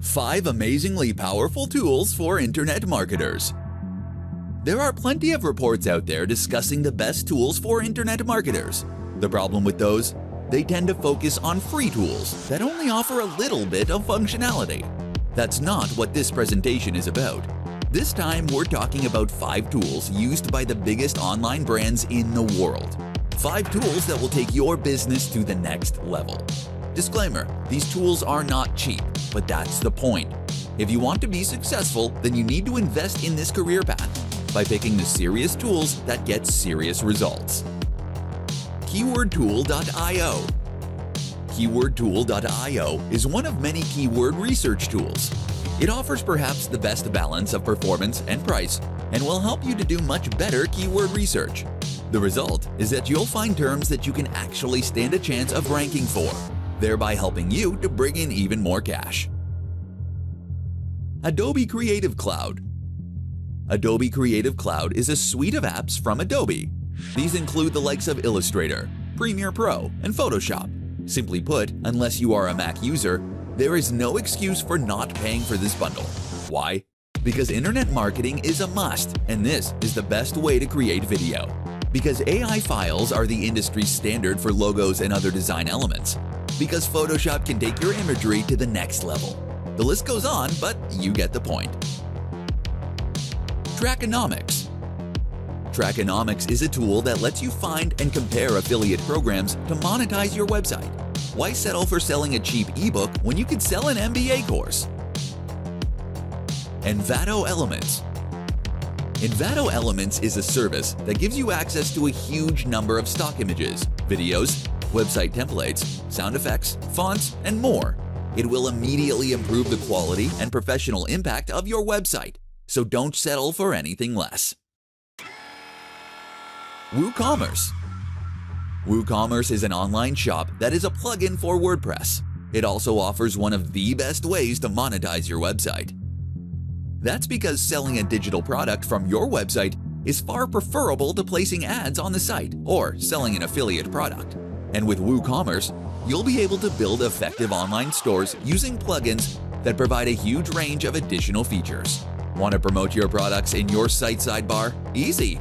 5 amazingly powerful tools for internet marketers. There are plenty of reports out there discussing the best tools for internet marketers. The problem with those? They tend to focus on free tools that only offer a little bit of functionality. That's not what this presentation is about. This time we're talking about 5 tools used by the biggest online brands in the world. 5 tools that will take your business to the next level. Disclaimer, these tools are not cheap, but that's the point. If you want to be successful, then you need to invest in this career path by picking the serious tools that get serious results. KeywordTool.io. KeywordTool.io is one of many keyword research tools. It offers perhaps the best balance of performance and price and will help you to do much better keyword research. The result is that you'll find terms that you can actually stand a chance of ranking for, thereby helping you to bring in even more cash. Adobe Creative Cloud. Adobe Creative Cloud is a suite of apps from Adobe. These include the likes of Illustrator, Premiere Pro, and Photoshop. Simply put, unless you are a Mac user, there is no excuse for not paying for this bundle. Why? Because internet marketing is a must, and this is the best way to create video. Because AI files are the industry standard for logos and other design elements. Because Photoshop can take your imagery to the next level. The list goes on, but you get the point. Trackonomics. Trackonomics is a tool that lets you find and compare affiliate programs to monetize your website. Why settle for selling a cheap ebook when you could sell an MBA course? Envato Elements. Envato Elements is a service that gives you access to a huge number of stock images, videos, website templates, sound effects, fonts, and more. It will immediately improve the quality and professional impact of your website, so don't settle for anything less. WooCommerce. WooCommerce is an online shop that is a plugin for WordPress. It also offers one of the best ways to monetize your website. That's because selling a digital product from your website is far preferable to placing ads on the site or selling an affiliate product. And with WooCommerce, you'll be able to build effective online stores using plugins that provide a huge range of additional features. Want to promote your products in your site sidebar? Easy!